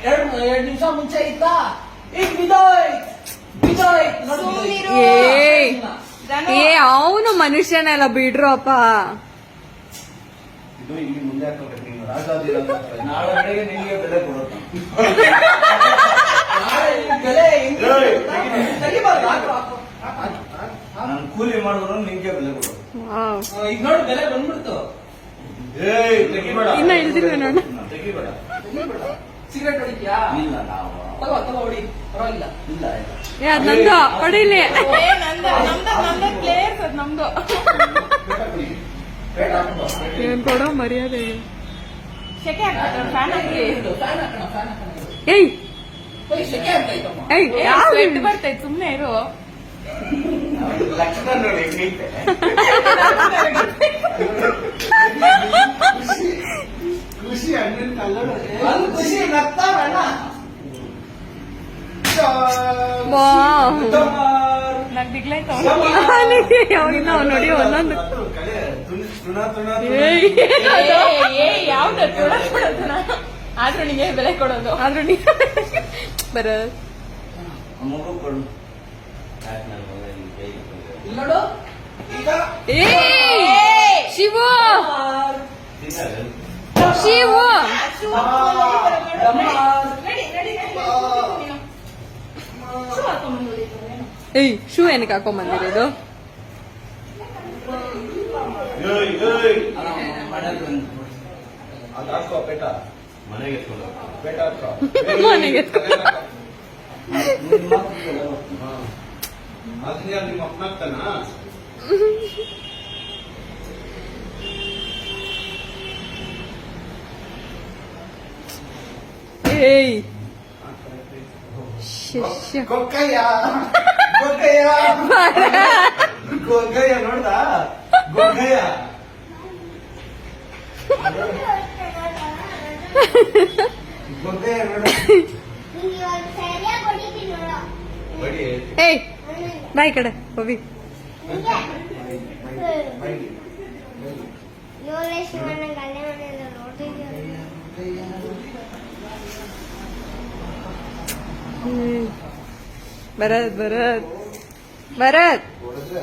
ಎರಡು ನಿಮಿಷ ಮುಂಚೆ ಇತ್ತಾ ಈಗ ಬಿದೋಯ್ತು ನೋಡಿ. ಏ ಅವನು ಮನುಷ್ಯನೆಲ್ಲ ಬಿಡ್ರಪ್ಪ. ಇದು ಇಲ್ಲಿ ಮುಂದೆ ಹಾಕೋಬೇಕು. ನೀನು ರಾಜಾದಿರಾಜ ನಾಳೆ ನಿಮಗೆ ಬೆಲೆ ಕೊಡೋದು. ಬೆಲೆ ನಾನು ಕೂಲಿ ಮಾಡಿದ್ರು ನಿಂಗೆ ಬೆಲೆ ಕೊಡೋದು. ಈಗ ನೋಡಿ ಬೆಲೆ ಬಂದ್ಬಿಡ್ತು. ಇನ್ನ ಇಳ್ದಿಲ್ವೇ ನೋಡ. ತೆಗಿಬೇಡ. ಸಿಗರೇಟ್ ಹೊಡಿದ್ಯಾ? ಇಲ್ಲ ನಾವು ತಗೋ ಹೊಡಿ, ಪರವಾಗಿಲ್ಲ. ಇಲ್ಲ ಏ ಅದ್ ನಂದು ಹೊಡಿಲಿ. ಪ್ಲೇಯರ್ಸ್ ಅದ್ ನಮ್ದು. ಏನ್ ಕೊಡೋ ಮರ್ಯಾದೆ. ಶೆಕೆ ಆಗ್ತದೆ ಫ್ಯಾನ್ ಹಾಕಿ. ಫ್ಯಾನ್ ಹಾಕೋಣ, ಫ್ಯಾನ್ ಹಾಕೋಣ. ಏಯ್ ಶೆಕೆ ಆಗ್ತಾಯ್ತಮ್ಮ. ಏಯ್ ಸ್ವೆಟ್ ಬರ್ತೈತೆ ಸುಮ್ನೆ ಇರು. ಲಕ್ಷಣ ನೋಡಿ ಹೆಂಗೈತೆ. ಖುಷಿ ಅಣ್ಣನ ಕಲ್ಲೋಡ ಒಂದು ಖುಷಿ ನಗ್ತಾವಣ್ಣ. ನಂಗೆ ದಿಗ್ಲೈತ ಯಾವಾಗಿನ ನೋಡಿ ಒಂದೊಂದು. ಯಾವ್ದು ಆದ್ರೂ ನಿಂಗೆ ಬೆಲೆ ಕೊಡೋದು. ಆದ್ರೂ ನೀ ಬರ ಮಗು ಕೊಡು. ಇಲ್ಲಿ ನೋಡು ಈಗ ಏ ಶಿವು ಶಿವು ಏಯ್ ಶೂ ಏನಕ್ಕೆ ಹಾಕೊಂಬಂದಿರೋದು? ಅದು ಹಾಕೋ ಬೇಟ ಮನೆಗೆ ಎತ್ಕೊಂಡು ಬೇಟ ಹಾಕೋ ಮನೆಗೆ ಎತ್ಕೊಂಡು. ಅದನ್ನ ನಿಮ್ಮ ಅಪ್ಪನಾಗ್ತಾನ. ಏಯ್ ಶಿಷ್ಯ ಗೊಕ್ಕಯ್ಯ ಗೊಕ್ಕಯ್ಯ ಗೊಕ್ಕಯ್ಯ ನೋಡ್ದ ಗೊಕ್ಕಯ್ಯ ಗೊಕ್ಕಯ್ಯ ನೋಡ ಬಡಿ ಏಯ್ ಬಾಯ್ ಕಡೆ ಹೋಗಿ. ಭರತ್ ಭರತ್ ಭರತ್ ಹೊಡೆದ್ರೆ